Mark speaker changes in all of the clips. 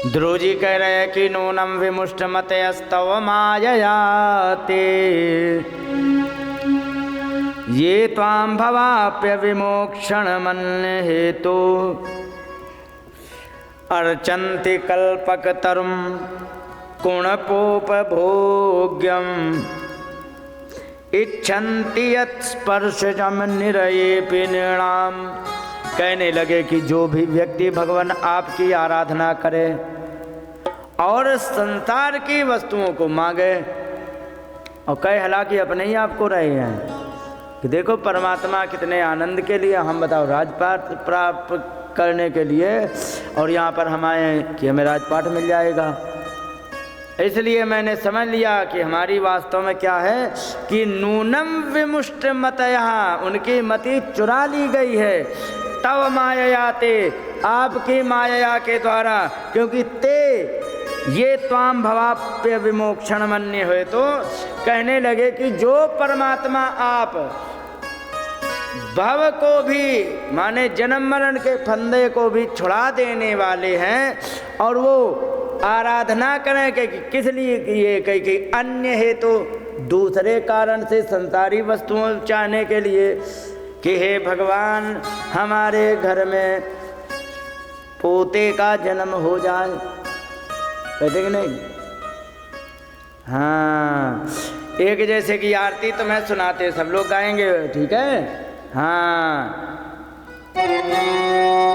Speaker 1: ध्रुव जी कह रहे हैं कि नूनम विमुष्ट मतयस्तव माययाते ये त्वां भवाप्य विमोक्षण मन्य हेतु अर्चन्ति कल्पकतरुं कुणपोपभोग्यम इच्छन्ति यत्स्पर्शजम निरयेऽपि नृणाम। कहने लगे कि जो भी व्यक्ति भगवान आपकी आराधना करे और संसार की वस्तुओं को मांगे और कहे हालांकि अपने ही आपको रहे हैं कि देखो परमात्मा कितने आनंद के लिए, हम बताओ राजपाट प्राप्त करने के लिए, और यहाँ पर हम आए कि हमें राजपाट मिल जाएगा। इसलिए मैंने समझ लिया कि हमारी वास्तव में क्या है कि नूनम विमुष्ट मतयः, उनकी मति चुरा ली गई है, तव माययाते, आपकी माया के द्वारा, क्योंकि ते ये त्वाम भवाप्य विमोक्षण मन्य हुए। तो कहने लगे कि जो परमात्मा आप भव को भी माने जन्म मरण के फंदे को भी छुड़ा देने वाले हैं, और वो आराधना करें कि किस लिए किए, कहीं कि अन्य हेतु दूसरे कारण से संसारी वस्तुओं चाहने के लिए कि हे भगवान हमारे घर में पोते का जन्म हो जाए, कहते कि नहीं। हाँ, एक जैसे कि आरती तो मैं सुनाते, सब लोग गाएंगे, ठीक है। हाँ,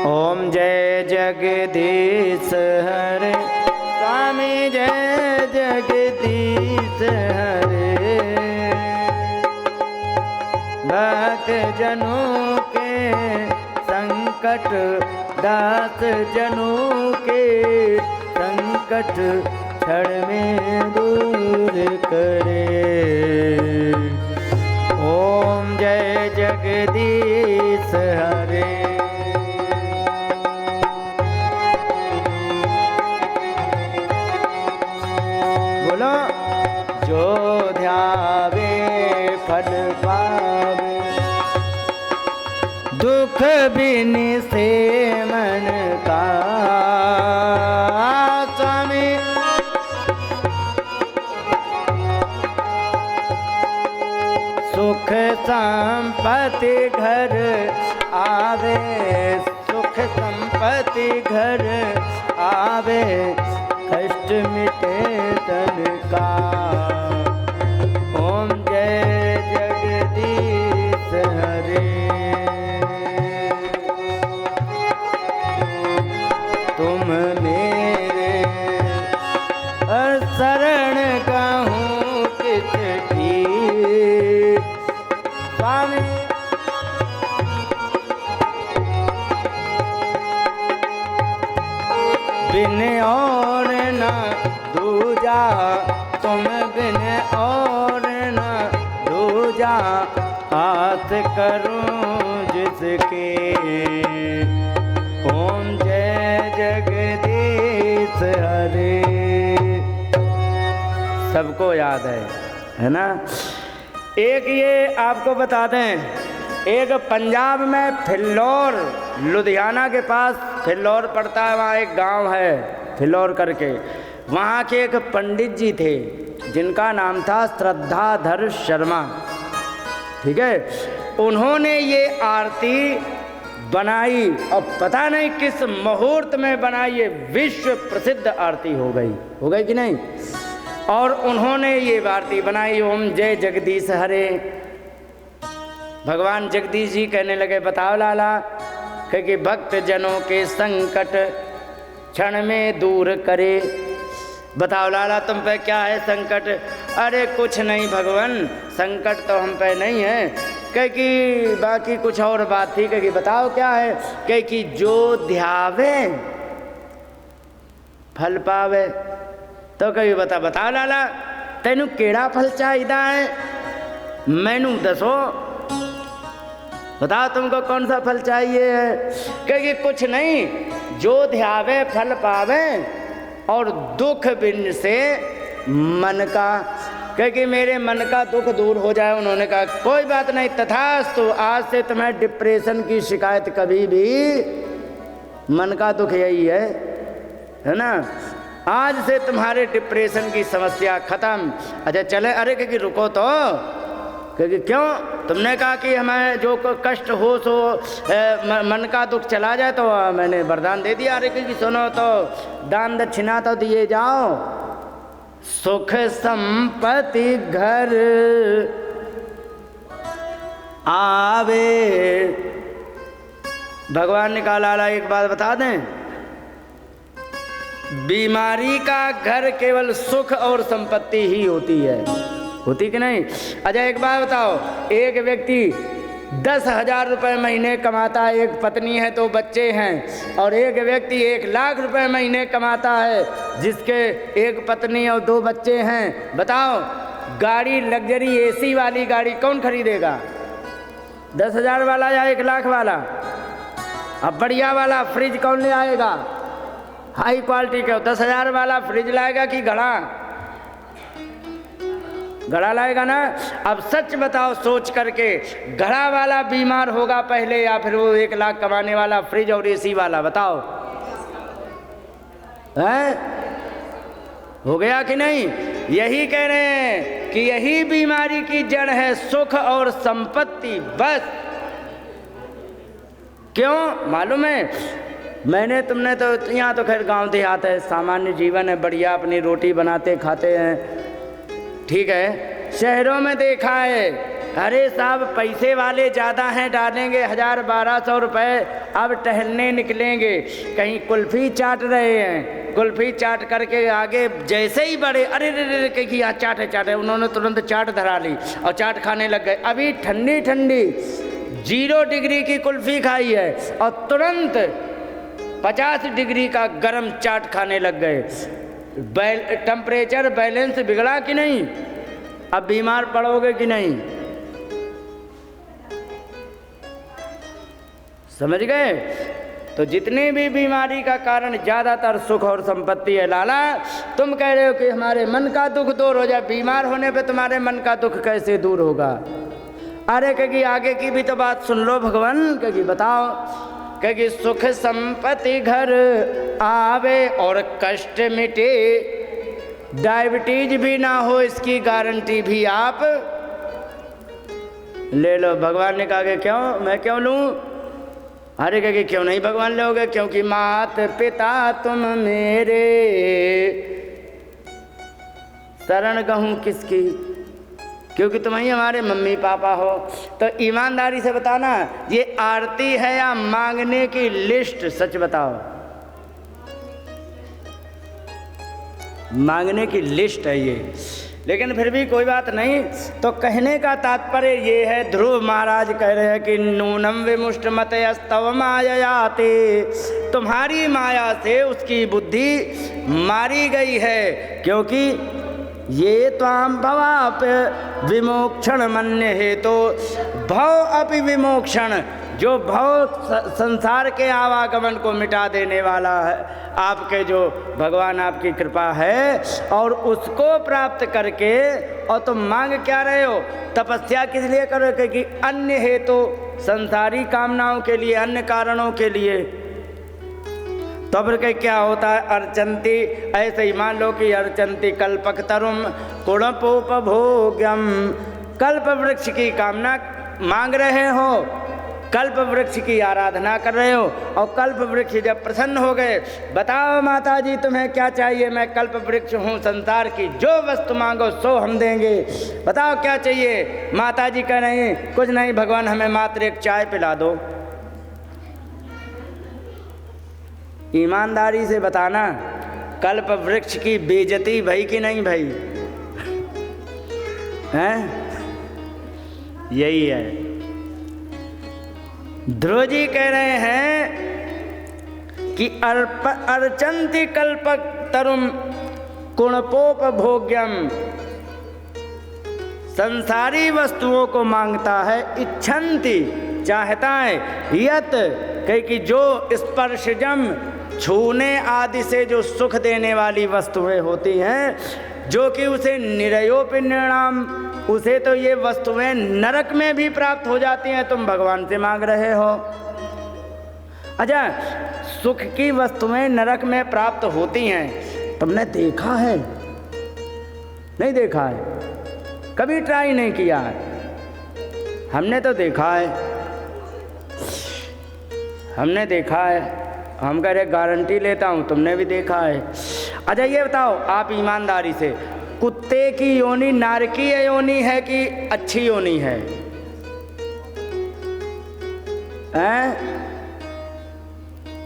Speaker 1: ओम जय जगदीश हरे स्वामी, जय जगदीश हरे, भक्त जनों के संकट, दास जनों के संकट क्षण में दूर करे। ओम जय जगदीश हरे। बोलो, जो ध्यावे फल पावे, दुख बिन से मन का, स्वामी सुख संपत्ति घर आवे, सुख संपत्ति घर आवे, कष्ट मिटे तन का। ओम जय जगदीश हरे। तुम मेरे शरण कहूँ किसकी, स्वामी बिन और न दूजा, तुम बिन और न दूजा, आस करूं जिसके। ओम जय जगदीश हरे। सबको याद है ना। एक ये आपको बता दें, एक पंजाब में फिल्लौर, लुधियाना के पास फिल्लौर पड़ता है, वहाँ एक गांव है फिल्लौर करके। वहाँ के एक पंडित जी थे जिनका नाम था श्रद्धाधर शर्मा, ठीक है। उन्होंने ये आरती बनाई और पता नहीं किस मुहूर्त में बनाई, ये विश्व प्रसिद्ध आरती हो गई कि नहीं। और उन्होंने ये आरती बनाई, ओम जय जगदीश हरे। भगवान जगदीश जी कहने लगे, बताओ लाला, कि भक्त जनों के संकट क्षण में दूर करे। बताओ लाला, तुम पे क्या है संकट? अरे कुछ नहीं भगवान, संकट तो हम पे नहीं है, कि बाकी कुछ और बात थी। कि बताओ क्या है? कि जो ध्यावे फल पावे। तो कभी बताओ लाला, तेनू केड़ा फल चाहिदा है, मैनू दसो, बताओ तुमको कौन सा फल चाहिए है? क्योंकि कुछ नहीं, जो ध्यावे फल पावे और दुख बिन से मन का, क्योंकि मेरे मन का दुख दूर हो जाए। उन्होंने कहा कोई बात नहीं, तथास्तु, आज से तुम्हें डिप्रेशन की शिकायत कभी भी, मन का दुख यही है ना। आज से तुम्हारे डिप्रेशन की समस्या खत्म। अच्छा चले, अरे क्योंकि रुको तो, क्योंकि क्यों, तुमने कहा कि हमें जो कष्ट हो सो मन का दुख चला जाए, तो मैंने वरदान दे दिया। अरे क्योंकि सुनो तो, दान दक्षिणा तो दिए जाओ, सुख संपत्ति घर आवे। भगवान ने कहा लाला एक बात बता दें, बीमारी का घर केवल सुख और संपत्ति ही होती है, होती कि नहीं। अच्छा एक बात बताओ, एक व्यक्ति 10,000 रुपये महीने कमाता है, एक पत्नी है, 2 बच्चे हैं, और एक व्यक्ति 1 लाख रुपये महीने कमाता है, जिसके एक पत्नी और 2 बच्चे हैं। बताओ गाड़ी लग्जरी एसी वाली गाड़ी कौन खरीदेगा, 10,000 वाला या 1 लाख वाला? अब बढ़िया वाला फ्रिज कौन ले आएगा, हाई क्वालिटी का? 10,000 वाला फ्रिज लाएगा कि घड़ा लाएगा ना। अब सच बताओ सोच करके, घड़ा वाला बीमार होगा पहले या फिर वो 1 लाख कमाने वाला फ्रिज और एसी वाला? बताओ है, हो गया कि नहीं। यही कह रहे हैं कि यही बीमारी की जड़ है, सुख और संपत्ति। बस क्यों मालूम है, मैंने तुमने तो यहाँ तो खैर गांव देहात है, सामान्य जीवन है, बढ़िया अपनी रोटी बनाते खाते हैं, ठीक है। शहरों में देखा है, अरे साहब पैसे वाले ज़्यादा हैं, डालेंगे 1,000-1,200 रुपये, अब टहलने निकलेंगे, कहीं कुल्फ़ी चाट रहे हैं, कुल्फ़ी चाट करके आगे जैसे ही बढ़े, अरे रे कहीं यहाँ चाट है, उन्होंने तुरंत चाट धरा ली और चाट खाने लग गए। अभी ठंडी 0 डिग्री की कुल्फ़ी खाई है और तुरंत 50 डिग्री का गर्म चाट खाने लग गए। टेम्परेचर बैलेंस बिगड़ा कि नहीं, अब बीमार पड़ोगे कि नहीं, समझ गए। तो जितनी भी बीमारी का कारण ज़्यादातर सुख और संपत्ति है। लाला तुम कह रहे हो कि हमारे मन का दुख दूर हो जाए, बीमार होने पे तुम्हारे मन का दुख कैसे दूर होगा? अरे क्योंकि आगे की भी तो बात सुन लो भगवान, क्योंकि बताओ, क्योंकि सुख संपत्ति घर आवे और कष्ट मिटे, डायबिटीज भी ना हो इसकी गारंटी भी आप ले लो। भगवान ने कहा कि क्यों, मैं क्यों लूं? अरे क्योंकि क्यों नहीं भगवान लोगे, क्योंकि मात पिता तुम मेरे, शरण कहूँ किसकी, क्योंकि तुम ही हमारे मम्मी पापा हो। तो ईमानदारी से बताना, ये आरती है या मांगने की लिस्ट? सच बताओ, मांगने की लिस्ट है ये। लेकिन फिर भी कोई बात नहीं। तो कहने का तात्पर्य ये है, ध्रुव महाराज कह रहे हैं कि नूनम विमुष्ट मतयस्तव माययाते, तुम्हारी माया से उसकी बुद्धि मारी गई है, क्योंकि ये त्वाम भवाप विमोक्षण मन्य है। तो भव अपि विमोक्षण, जो भव संसार के आवागमन को मिटा देने वाला है, आपके जो भगवान आपकी कृपा है, और उसको प्राप्त करके और तुम मांग क्या रहे हो? तपस्या किस लिए करो? क्योंकि अन्य हेतु संसारी कामनाओं के लिए, अन्य कारणों के लिए। तो फिर क्या होता है? अर्चंती, ऐसे ही मान लो कि अर्चंती कल्पकतरुम कुणपोपभोग्यम, कल्प वृक्ष की कामना मांग रहे हो, कल्प वृक्ष की आराधना कर रहे हो, और कल्प वृक्ष जब प्रसन्न हो गए, बताओ माता जी तुम्हें क्या चाहिए? मैं कल्प वृक्ष हूँ संसार की, जो वस्तु मांगो सो हम देंगे, बताओ क्या चाहिए? माता जी कह रही कुछ नहीं भगवान, हमें मात्र एक चाय पिला दो। ईमानदारी से बताना, कल्प वृक्ष की बेइज्जती भई कि नहीं भई? हैं? यही है। ध्रुव जी कह रहे हैं कि अर्चंति कल्पक तरुम कुणपोपभोग्यम, संसारी वस्तुओं को मांगता है, इच्छन्ति चाहता है, यत कि जो स्पर्शजम छूने आदि से जो सुख देने वाली वस्तुएं होती हैं, जो कि उसे निरयोपिनिणाम, उसे तो ये वस्तुएं नरक में भी प्राप्त हो जाती हैं, तुम भगवान से मांग रहे हो। अच्छा सुख की वस्तुएं नरक में प्राप्त होती हैं। तुमने देखा है? नहीं देखा है, कभी ट्राई नहीं किया है। हमने तो देखा है, हमने देखा है। हम कह रहे गारंटी लेता हूँ, तुमने भी देखा है। अच्छा ये बताओ आप ईमानदारी से, कुत्ते की योनि नारकीय योनि है कि अच्छी योनि है? हैं?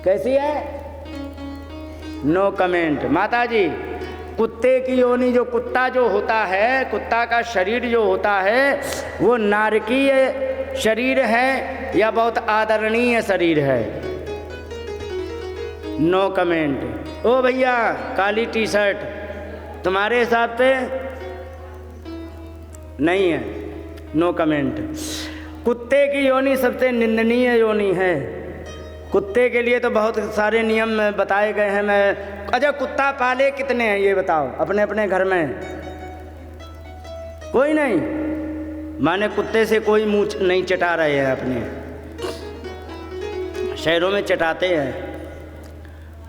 Speaker 1: कैसी है? No comment. माता जी, कुत्ते की योनि, जो कुत्ता जो होता है, कुत्ता का शरीर जो होता है वो नारकीय शरीर है या बहुत आदरणीय शरीर है? No comment. ओ भैया काली टी शर्ट, तुम्हारे हिसाब से नहीं है, नो कमेंट। कुत्ते की योनि सबसे निंदनीय योनि है। कुत्ते के लिए तो बहुत सारे नियम बताए गए हैं। मैं अच्छा कुत्ता पाले कितने हैं ये बताओ अपने अपने घर में? कोई नहीं, माने कुत्ते से कोई मुंह नहीं चटा रहे हैं अपने। शहरों में चटाते हैं,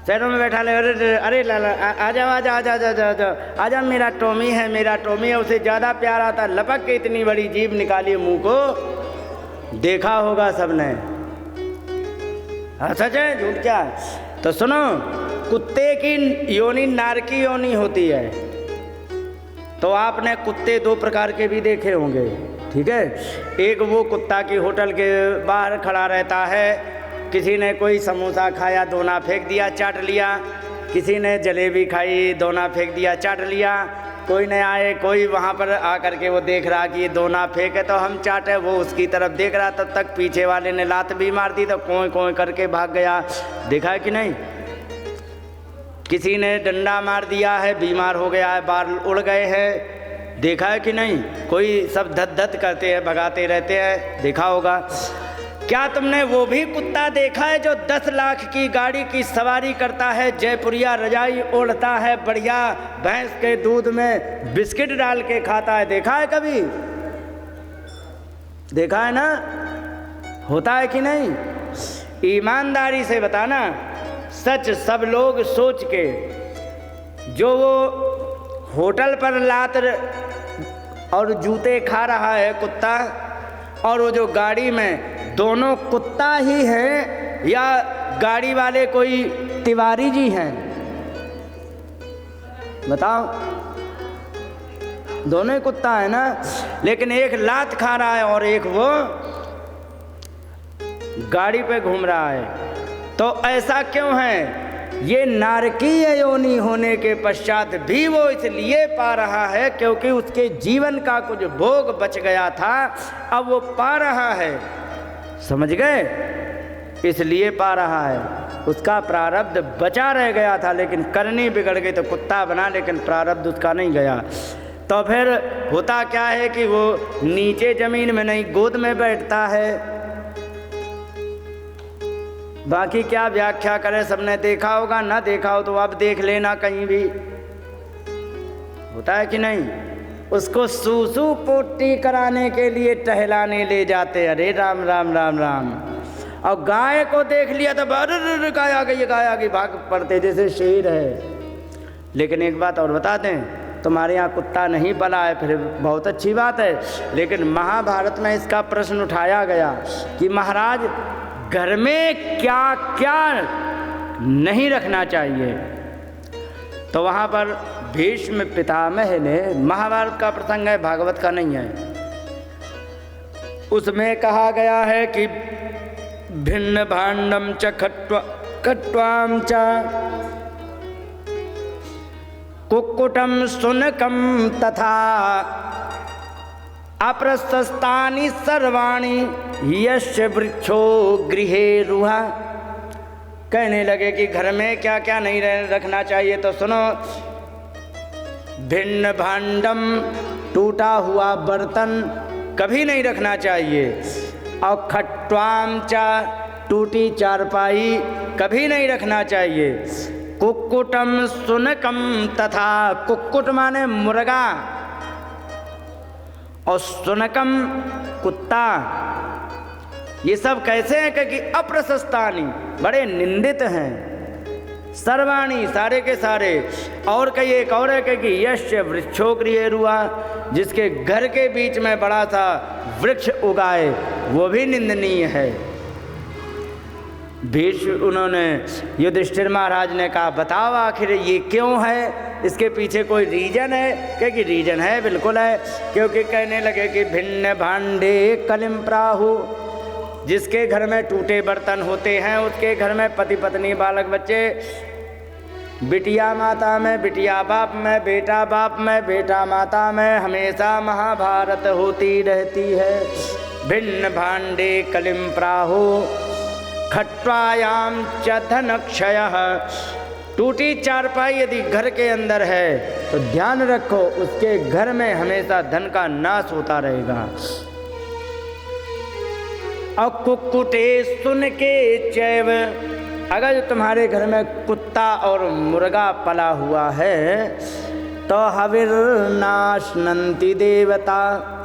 Speaker 1: शहरों में बैठा ले, अरे लाला आ जाओ आ जाओ आ जाओ आ जाओ आ जाओ आ जाओ, मेरा टॉमी है, मेरा टॉमी है। उसे ज़्यादा प्यार आता, लपक के इतनी बड़ी जीभ निकाली मुंह को, देखा होगा सबने। हाँ सच है, झूठ क्या? तो सुनो, कुत्ते की योनि नारकी योनि होती है। तो आपने कुत्ते दो प्रकार के भी देखे होंगे, ठीक है? एक वो कुत्ता की होटल के बाहर खड़ा रहता है, किसी ने कोई समोसा खाया, दोना फेंक दिया, चाट लिया। किसी ने जलेबी खाई, दोना फेंक दिया, चाट लिया। कोई न आए, कोई वहाँ पर आकर के वो देख रहा कि ये दोना फेंके तो हम चाटे, वो उसकी तरफ देख रहा। तब तक पीछे वाले ने लात भी मार दी तो कोई कोई करके भाग गया। देखा है कि नहीं? किसी ने डंडा मार दिया है, बीमार हो गया है, बाल उड़ गए हैं। देखा है कि नहीं? कोई सब धत धत करते हैं, भगाते रहते हैं, देखा होगा। क्या तुमने वो भी कुत्ता देखा है जो 10 लाख की गाड़ी की सवारी करता है, जयपुरिया रजाई ओढ़ता है, बढ़िया भैंस के दूध में बिस्किट डाल के खाता है? देखा है कभी? देखा है ना? होता है कि नहीं? ईमानदारी से बताना, सच सब लोग सोच के। जो वो होटल पर लात और जूते खा रहा है कुत्ता, और वो जो गाड़ी में, दोनों कुत्ता ही है या गाड़ी वाले कोई तिवारी जी हैं? बताओ। दोनों ही कुत्ता है ना, लेकिन एक लात खा रहा है और एक वो गाड़ी पे घूम रहा है। तो ऐसा क्यों है? ये नारकीय योनि होने के पश्चात भी वो इसलिए पा रहा है क्योंकि उसके जीवन का कुछ भोग बच गया था, अब वो पा रहा है। समझ गए? इसलिए पा रहा है। उसका प्रारब्ध बचा रह गया था, लेकिन करनी बिगड़ गई तो कुत्ता बना, लेकिन प्रारब्ध उसका नहीं गया। तो फिर होता क्या है कि वो नीचे जमीन में नहीं, गोद में बैठता है। बाकी क्या व्याख्या करें, सबने देखा होगा, ना देखा हो तो आप देख लेना कहीं भी। होता है कि नहीं? उसको सूसू पोटी कराने के लिए टहलाने ले जाते, अरे राम राम राम राम। और गाय को देख लिया तो गाय आ गई, गाय आ गई, भाग पड़ते जैसे शेर है। लेकिन एक बात और बता दें, तुम्हारे यहाँ कुत्ता नहीं पला है, फिर बहुत अच्छी बात है। लेकिन महाभारत में इसका प्रश्न उठाया गया कि महाराज घर में क्या क्या नहीं रखना चाहिए। तो वहाँ पर भीष्म पितामह ने, महाभारत का प्रसंग है, भागवत का नहीं है, उसमें कहा गया है कि भिन्न भांडम च खट्वाम च कुक्कुटम सुनकम तथा अप्रशस्तानि सर्वाणि यस्य वृक्षो गृहे रुहा। कहने लगे कि घर में क्या क्या नहीं रखना चाहिए। तो सुनो, भिन्न भांडम, टूटा हुआ बर्तन कभी नहीं रखना चाहिए। और खट्वाम चा, टूटी चारपाई कभी नहीं रखना चाहिए। कुक्कुटम सुनकम तथा, कुक्कुट माने मुर्गा और सुनकम कुत्ता। ये सब कैसे हैं कि अप्रशस्तानि, बड़े निंदित हैं। सर्वाणी, सारे के सारे। और कई एक और है कि यश वृक्षो गृहेरुआ, जिसके घर के बीच में बड़ा सा वृक्ष उगाए, वो भी निंदनीय है। भीष्म उन्होंने युधिष्ठिर महाराज ने कहा बताओ आखिर ये क्यों है, इसके पीछे कोई रीजन है? क्योंकि रीजन है, बिल्कुल है। क्योंकि कहने लगे कि भिन्न भांडे कलिम प्राहु, जिसके घर में टूटे बर्तन होते हैं उसके घर में पति पत्नी बालक बच्चे, बिटिया माता में, बिटिया बाप में, बेटा बाप में, बेटा माता में, हमेशा महाभारत होती रहती है। भिन्न भांडे कलिम प्राहु खट्वायाम च धन क्षयः, टूटी चारपाई यदि घर के अंदर है तो ध्यान रखो उसके घर में हमेशा धन का नाश होता रहेगा। और कुक्कुटे सुन के चैव, अगर तुम्हारे घर में कुत्ता और मुर्गा पला हुआ है तो हविर्नाशनन्ति देवता,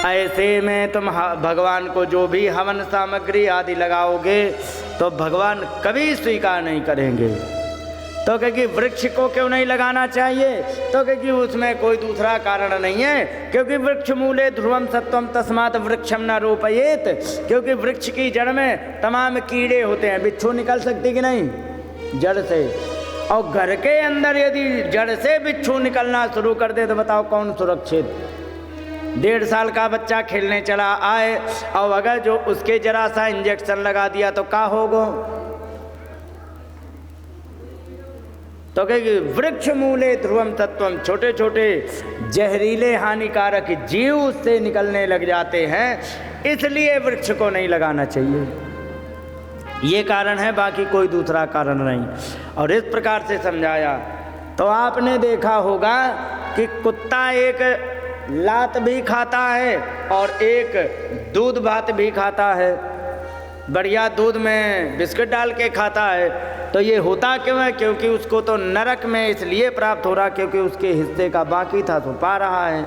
Speaker 1: ऐसे में तुम भगवान को जो भी हवन सामग्री आदि लगाओगे तो भगवान कभी स्वीकार नहीं करेंगे। तो क्योंकि वृक्ष को क्यों नहीं लगाना चाहिए? तो क्योंकि उसमें कोई दूसरा कारण नहीं है, क्योंकि वृक्ष मूले ध्रुवम सत्वम तस्मात् वृक्षम न रोपयेत, क्योंकि वृक्ष की जड़ में तमाम कीड़े होते हैं। बिच्छू निकल सकती कि नहीं जड़ से? और घर के अंदर यदि जड़ से बिच्छू निकलना शुरू कर दे तो बताओ कौन सुरक्षित? 1.5 साल का बच्चा खेलने चला आए और अगर जो उसके जरा सा इंजेक्शन लगा दिया तो क्या होगा? तो कहेगी वृक्ष मूले ध्रुवम तत्वम, छोटे छोटे जहरीले हानिकारक जीव उससे निकलने लग जाते हैं, इसलिए वृक्ष को नहीं लगाना चाहिए। ये कारण है, बाकी कोई दूसरा कारण नहीं। और इस प्रकार से समझाया। तो आपने देखा होगा कि कुत्ता एक लात भी खाता है और एक दूध भात भी खाता है, बढ़िया दूध में बिस्किट डाल के खाता है। तो ये होता क्यों है? क्योंकि उसको तो नरक में इसलिए प्राप्त हो रहा क्योंकि उसके हिस्से का बाकी था तो पा रहा है।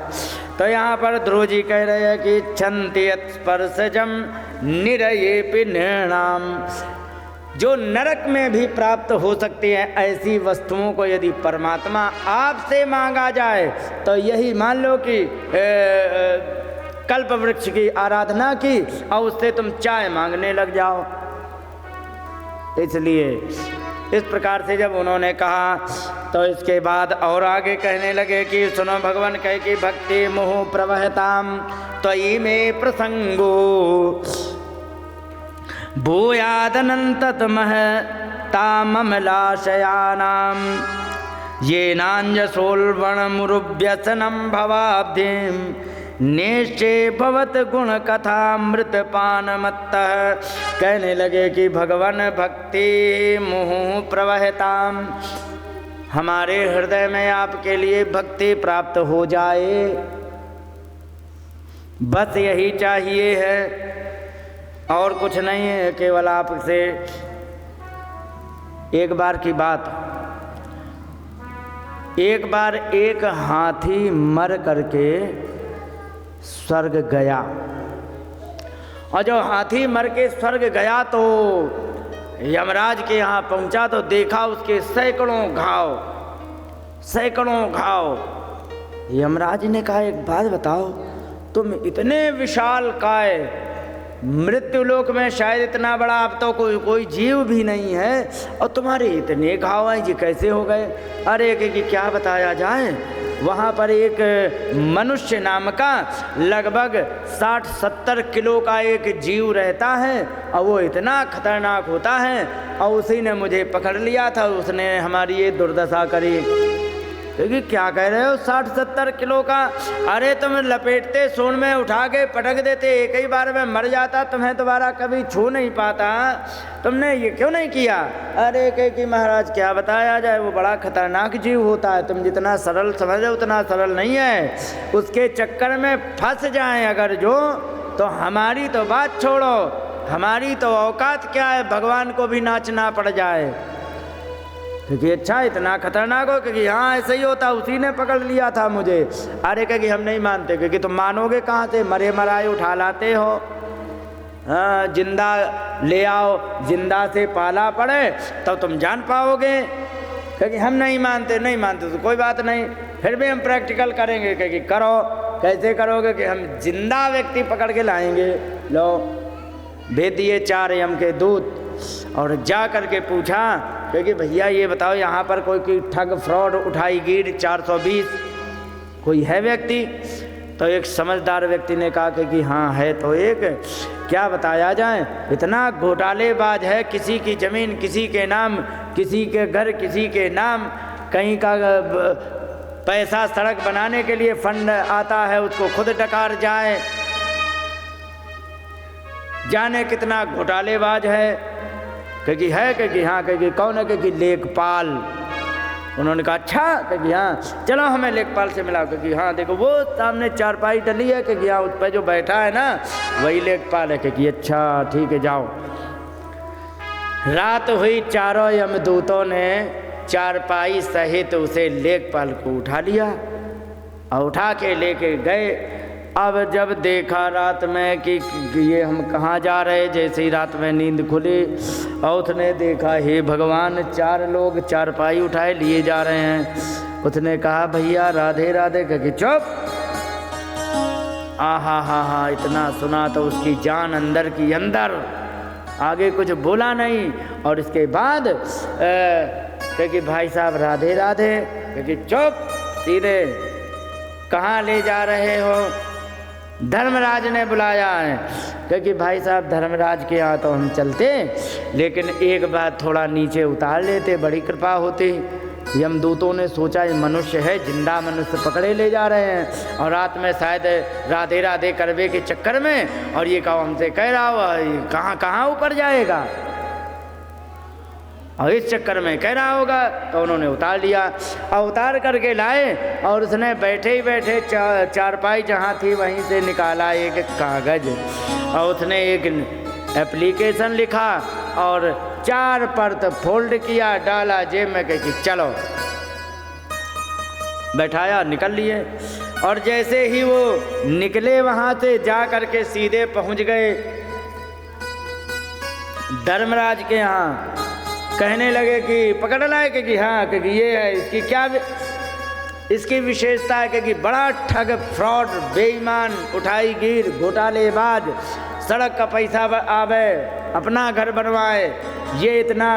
Speaker 1: तो यहाँ पर ध्रुव जी कह रहे हैं कि छन्ति स्पर्शजम निरयेपि निर्णाम, जो नरक में भी प्राप्त हो सकती है ऐसी वस्तुओं को यदि परमात्मा आपसे मांगा जाए तो यही मान लो कि कल्प वृक्ष की आराधना की और उससे तुम चाय मांगने लग जाओ। इसलिए इस प्रकार से जब उन्होंने कहा तो इसके बाद और आगे कहने लगे कि सुनो भगवान कहे कि भक्ति मोह प्रवहताम त्वयि में प्रसंगो भूयादनन्ततमः ताममलाशयानां येनाञ्जसोल्बणमुरुभ्यसनं भवाब्धिं निश्चे भवत गुण कथामृतपानमत्तः। कहने लगे कि भगवान भक्ति मुह प्रवहताम, हमारे हृदय में आपके लिए भक्ति प्राप्त हो जाए, बस यही चाहिए है और कुछ नहीं है। केवल आपसे एक बार की बात, एक बार एक हाथी मर करके स्वर्ग गया और जो हाथी मर के स्वर्ग गया तो यमराज के यहाँ पहुँचा तो देखा उसके सैकड़ों घाव। यमराज ने कहा एक बात बताओ, तुम इतने विशाल काय, मृत्युलोक में शायद इतना बड़ा अब तो कोई जीव भी नहीं है और तुम्हारे इतने घाव हैं, जी कैसे हो गए? अरे कि क्या बताया जाए, वहाँ पर एक मनुष्य नाम का लगभग 60-70 किलो का एक जीव रहता है और वो इतना खतरनाक होता है और उसी ने मुझे पकड़ लिया था, उसने हमारी ये दुर्दशा करी। क्योंकि क्या कह रहे हो 60-70 किलो का? अरे तुम लपेटते सोन में उठा के पटक देते, एक ही बार में मर जाता, तुम्हें दोबारा कभी छू नहीं पाता, तुमने ये क्यों नहीं किया? अरे कह कि महाराज क्या बताया जाए, वो बड़ा खतरनाक जीव होता है, तुम जितना सरल समझ रहे उतना सरल नहीं है, उसके चक्कर में फंस जाएं अगर जो, तो हमारी तो बात छोड़ो, हमारी तो औकात क्या है, भगवान को भी नाचना पड़ जाए। क्योंकि अच्छा इतना खतरनाक हो? क्योंकि हाँ ऐसे ही होता, उसी ने पकड़ लिया था मुझे। अरे क्योंकि हम नहीं मानते, क्योंकि तुम मानोगे कहाँ से, मरे मराए उठा लाते हो। हाँ, जिंदा ले आओ, जिंदा से पाला पड़े तो तुम जान पाओगे। क्योंकि हम नहीं मानते तो कोई बात नहीं, फिर भी हम प्रैक्टिकल करेंगे। क्योंकि करो, कैसे करोगे कि हम जिंदा व्यक्ति पकड़ के लाएंगे। लो, भेज दिए 4 यम के दूत और जा कर के पूछा क्योंकि भैया ये बताओ यहाँ पर कोई ठग फ्रॉड उठाईगीर 420 कोई है व्यक्ति? तो एक समझदार व्यक्ति ने कहा कि हाँ है। तो एक क्या बताया जाए, इतना घोटालेबाज है, किसी की ज़मीन किसी के नाम, किसी के घर किसी के नाम, कहीं का पैसा सड़क बनाने के लिए फंड आता है उसको खुद डकार जाए, जाने कितना घोटालेबाज है। क्योंकि है क्योंकि हाँ, क्योंकि कौन है? क्योंकि लेखपाल। उन्होंने कहा अच्छा, क्योंकि हाँ चलो हमें लेखपाल से मिलाओ। क्योंकि हाँ देखो वो सामने चारपाई डली है, क्योंकि हाँ उस पर जो बैठा है ना वही लेखपाल है। क्योंकि अच्छा ठीक है जाओ। रात हुई, चारों यमदूतों ने चारपाई सहित उसे लेखपाल को उठा लिया और उठा के लेके गए। अब जब देखा रात में कि ये हम कहाँ जा रहे, जैसे ही रात में नींद खुली और उसने देखा हे भगवान 4 लोग चारपाई उठाए लिए जा रहे हैं। उसने कहा भैया राधे राधे। क्योंकि चुप, हा इतना सुना तो उसकी जान अंदर की अंदर, आगे कुछ बोला नहीं। और इसके बाद क्योंकि भाई साहब राधे राधे। क्योंकि चुप, सीधे कहाँ ले जा रहे हो? धर्मराज ने बुलाया है। क्योंकि भाई साहब धर्मराज के यहाँ तो हम चलते, लेकिन एक बार थोड़ा नीचे उतार लेते, बड़ी कृपा होती। यमदूतों ने सोचा ये मनुष्य है, जिंदा मनुष्य पकड़े ले जा रहे हैं और रात में शायद राधे राधे करवे के चक्कर में, और ये कहो हमसे कह रहा हो कहाँ ऊपर जाएगा, और इस चक्कर में कह रहा होगा। तो उन्होंने उतार लिया और उतार करके लाए और उसने बैठे ही बैठे चारपाई जहाँ थी वहीं से निकाला एक कागज और उसने एक एप्लीकेशन लिखा और 4 परत फोल्ड किया, डाला जेब में। कि चलो, बैठाया, निकल लिए। और जैसे ही वो निकले वहाँ से, जा करके सीधे पहुँच गए धर्मराज के यहाँ। कहने लगे कि पकड़ लाए कि हाँ, क्योंकि ये है, इसकी क्या इसकी विशेषता है कि बड़ा ठग, फ्रॉड, बेईमान, उठाईगीर, घोटालेबाज, सड़क का पैसा आवे, अपना घर बनवाए, ये इतना